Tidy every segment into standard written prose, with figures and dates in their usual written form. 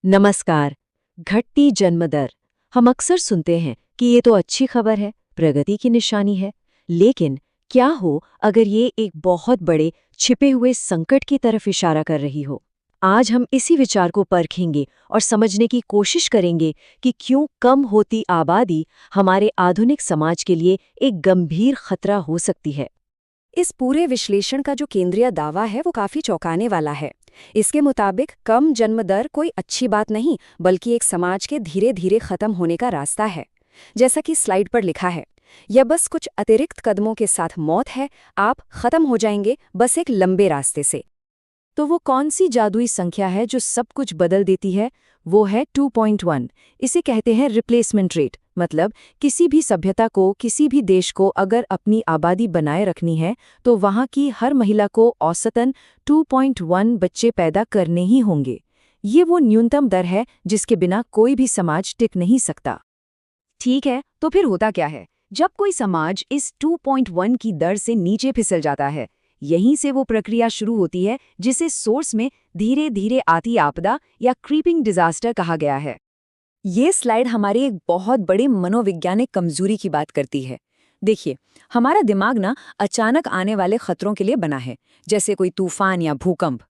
नमस्कार। घटती जन्म दर। हम अक्सर सुनते हैं कि ये तो अच्छी खबर है, प्रगति की निशानी है। लेकिन क्या हो अगर ये एक बहुत बड़े छिपे हुए संकट की तरफ इशारा कर रही हो? आज हम इसी विचार को परखेंगे और समझने की कोशिश करेंगे कि क्यों कम होती आबादी हमारे आधुनिक समाज के लिए एक गंभीर खतरा हो सकती है। इस पूरे विश्लेषण का जो केंद्रीय दावा है वो काफी चौंकाने वाला है। इसके मुताबिक कम जन्म दर कोई अच्छी बात नहीं, बल्कि एक समाज के धीरे धीरे खत्म होने का रास्ता है। जैसा कि स्लाइड पर लिखा है, यह बस कुछ अतिरिक्त कदमों के साथ मौत है। आप खत्म हो जाएंगे, बस एक लंबे रास्ते से। तो वो कौन सी जादुई संख्या है जो सब कुछ बदल देती है? वो है 2.1। इसे कहते हैं रिप्लेसमेंट रेट। मतलब किसी भी सभ्यता को, किसी भी देश को अगर अपनी आबादी बनाए रखनी है तो वहाँ की हर महिला को औसतन 2.1 बच्चे पैदा करने ही होंगे। ये वो न्यूनतम दर है जिसके बिना कोई भी समाज टिक नहीं सकता। ठीक है, तो फिर होता क्या है जब कोई समाज इस 2.1 की दर से नीचे फिसल जाता है? यहीं से वो प्रक्रिया शुरू होती है जिसे सोर्स में धीरे धीरे आती आपदा या क्रीपिंग डिजास्टर कहा गया है। ये स्लाइड हमारी एक बहुत बड़ी मनोवैज्ञानिक कमजोरी की बात करती है। देखिए, हमारा दिमाग ना अचानक आने वाले खतरों के लिए बना है, जैसे कोई तूफान या भूकंप।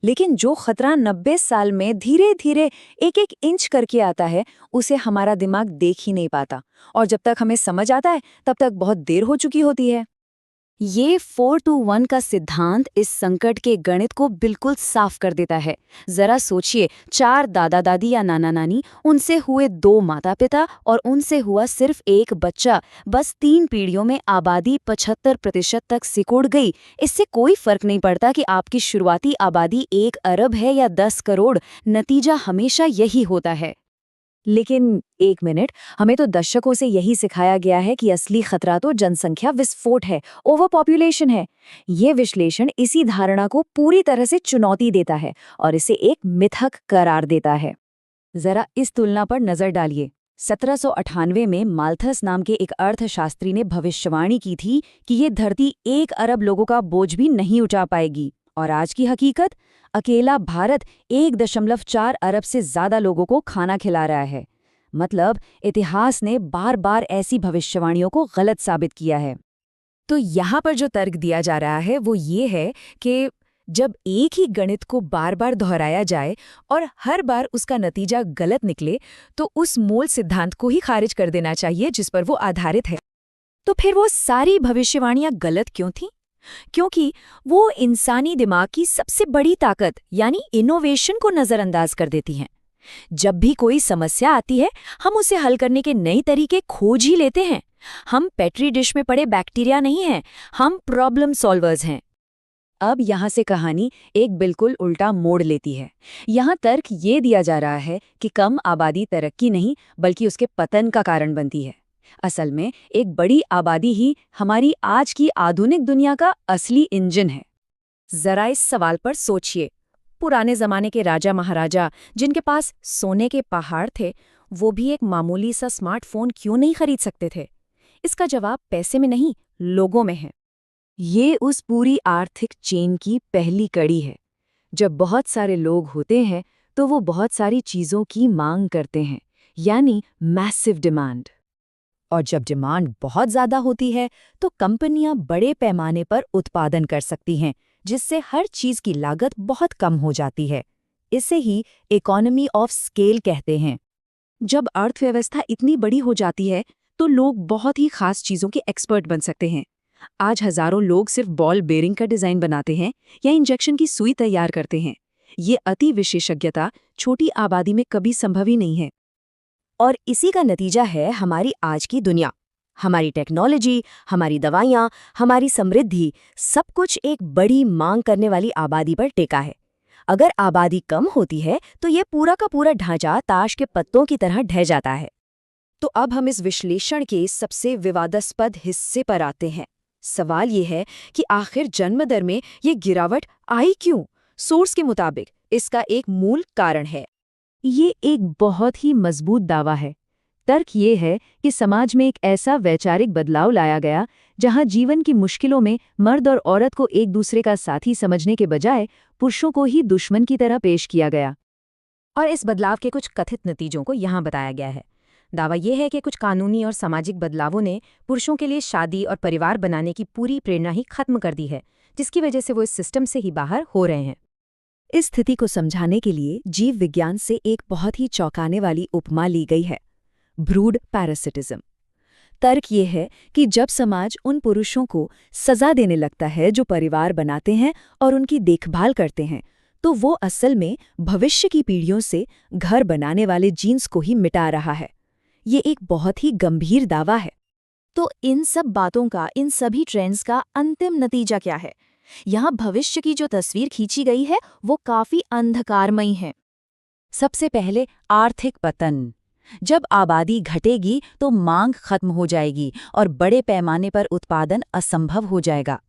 लेकिन जो खतरा 90 साल में धीरे धीरे एक एक इंच करके आता है, उसे हमारा दिमाग देख ही नहीं पाता। और जब तक हमें समझ आता है तब तक बहुत देर हो चुकी होती है। ये 4-to-1 का सिद्धांत इस संकट के गणित को बिल्कुल साफ कर देता है। जरा सोचिए, 4 दादा दादी या नाना नानी, उनसे हुए 2 माता पिता और उनसे हुआ सिर्फ एक बच्चा। बस 3 पीढ़ियों में आबादी 75% तक सिकुड़ गई। इससे कोई फर्क नहीं पड़ता कि आपकी शुरुआती आबादी 1 अरब है या 10 करोड़, नतीजा हमेशा यही होता है। लेकिन एक मिनट, हमें तो दशकों से यही सिखाया गया है कि असली खतरा तो जनसंख्या विस्फोट है, ओवर पॉपुलेशन है। ये विश्लेषण इसी धारणा को पूरी तरह से चुनौती देता है और इसे एक मिथक करार देता है। जरा इस तुलना पर नजर डालिए। 1798 में माल्थस नाम के एक अर्थशास्त्री ने भविष्यवाणी की थी कि ये धरती 1 अरब लोगों का बोझ भी नहीं उठा पाएगी। और आज की हकीकत, अकेला भारत 1.4 अरब से ज्यादा लोगों को खाना खिला रहा है। मतलब इतिहास ने बार बार ऐसी भविष्यवाणियों को गलत साबित किया है। तो यहाँ पर जो तर्क दिया जा रहा है वो ये है कि जब एक ही गणित को बार बार दोहराया जाए और हर बार उसका नतीजा गलत निकले, तो उस मूल सिद्धांत को ही खारिज कर देना चाहिए जिस पर वो आधारित है। तो फिर वो सारी भविष्यवाणियां गलत क्यों थीं? क्योंकि वो इंसानी दिमाग की सबसे बड़ी ताकत यानी इनोवेशन को नजरअंदाज कर देती हैं। जब भी कोई समस्या आती है, हम उसे हल करने के नए तरीके खोज ही लेते हैं। हम पेट्री डिश में पड़े बैक्टीरिया नहीं हैं, हम प्रॉब्लम सॉल्वर्स हैं। अब यहाँ से कहानी एक बिल्कुल उल्टा मोड़ लेती है। यहाँ तर्क ये दिया जा रहा है कि कम आबादी तरक्की नहीं, बल्कि उसके पतन का कारण बनती है। असल में एक बड़ी आबादी ही हमारी आज की आधुनिक दुनिया का असली इंजन है। जरा इस सवाल पर सोचिए, पुराने जमाने के राजा महाराजा जिनके पास सोने के पहाड़ थे, वो भी एक मामूली सा स्मार्टफोन क्यों नहीं खरीद सकते थे? इसका जवाब पैसे में नहीं, लोगों में है। ये उस पूरी आर्थिक चेन की पहली कड़ी है। जब बहुत सारे लोग होते हैं तो वो बहुत सारी चीज़ों की मांग करते हैं, यानी मैसिव डिमांड। और जब डिमांड बहुत ज़्यादा होती है तो कंपनियां बड़े पैमाने पर उत्पादन कर सकती हैं, जिससे हर चीज़ की लागत बहुत कम हो जाती है। इसे ही इकोनॉमी ऑफ स्केल कहते हैं। जब अर्थव्यवस्था इतनी बड़ी हो जाती है तो लोग बहुत ही खास चीज़ों के एक्सपर्ट बन सकते हैं। आज हजारों लोग सिर्फ बॉल बेरिंग का डिज़ाइन बनाते हैं या इंजेक्शन की सुई तैयार करते हैं। ये अति विशेषज्ञता छोटी आबादी में कभी संभव ही नहीं है। और इसी का नतीजा है हमारी आज की दुनिया। हमारी टेक्नोलॉजी, हमारी दवाइयाँ, हमारी समृद्धि, सब कुछ एक बड़ी मांग करने वाली आबादी पर टेका है। अगर आबादी कम होती है तो ये पूरा का पूरा ढांचा ताश के पत्तों की तरह ढह जाता है। तो अब हम इस विश्लेषण के सबसे विवादास्पद हिस्से पर आते हैं। सवाल ये है कि आखिर जन्म दर में ये गिरावट आई क्यों? सोर्स के मुताबिक इसका एक मूल कारण है। ये एक बहुत ही मजबूत दावा है। तर्क ये है कि समाज में एक ऐसा वैचारिक बदलाव लाया गया जहां जीवन की मुश्किलों में मर्द और औरत को एक दूसरे का साथी समझने के बजाय पुरुषों को ही दुश्मन की तरह पेश किया गया। और इस बदलाव के कुछ कथित नतीजों को यहाँ बताया गया है। दावा यह है कि कुछ कानूनी और सामाजिक बदलावों ने पुरुषों के लिए शादी और परिवार बनाने की पूरी प्रेरणा ही खत्म कर दी है, जिसकी वजह से वो इस सिस्टम से ही बाहर हो रहे हैं। इस स्थिति को समझाने के लिए जीव विज्ञान से एक बहुत ही चौंकाने वाली उपमा ली गई है, ब्रूड पैरासिटिज्म। तर्क ये है कि जब समाज उन पुरुषों को सजा देने लगता है जो परिवार बनाते हैं और उनकी देखभाल करते हैं, तो वो असल में भविष्य की पीढ़ियों से घर बनाने वाले जीन्स को ही मिटा रहा है। ये एक बहुत ही गंभीर दावा है। तो इन सब बातों का, इन सभी ट्रेंड्स का अंतिम नतीजा क्या है? यहाँ भविष्य की जो तस्वीर खींची गई है वो काफी अंधकारमयी है। सबसे पहले आर्थिक पतन। जब आबादी घटेगी तो मांग खत्म हो जाएगी और बड़े पैमाने पर उत्पादन असंभव हो जाएगा।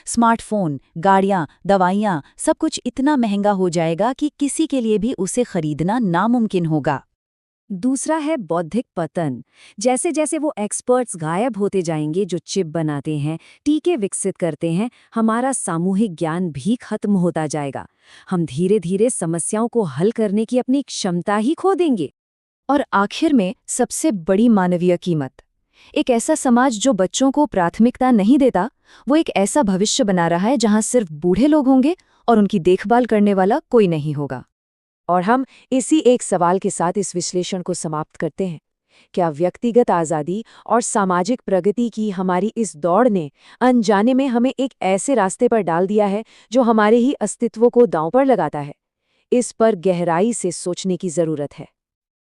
स्मार्टफोन, गाड़ियां, दवाइयां, सब कुछ इतना महंगा हो जाएगा कि किसी के लिए भी उसे खरीदना नामुमकिन होगा। दूसरा है बौद्धिक पतन। जैसे जैसे वो एक्सपर्ट्स गायब होते जाएंगे जो चिप बनाते हैं, टीके विकसित करते हैं, हमारा सामूहिक ज्ञान भी खत्म होता जाएगा। हम धीरे धीरे समस्याओं को हल करने की अपनी क्षमता ही खो देंगे। और आखिर में सबसे बड़ी मानवीय कीमत, एक ऐसा समाज जो बच्चों को प्राथमिकता नहीं देता, वो एक ऐसा भविष्य बना रहा है जहां सिर्फ बूढ़े लोग होंगे और उनकी देखभाल करने वाला कोई नहीं होगा। और हम इसी एक सवाल के साथ इस विश्लेषण को समाप्त करते हैं। क्या व्यक्तिगत आज़ादी और सामाजिक प्रगति की हमारी इस दौड़ ने अनजाने में हमें एक ऐसे रास्ते पर डाल दिया है जो हमारे ही अस्तित्व को दांव पर लगाता है? इस पर गहराई से सोचने की ज़रूरत है।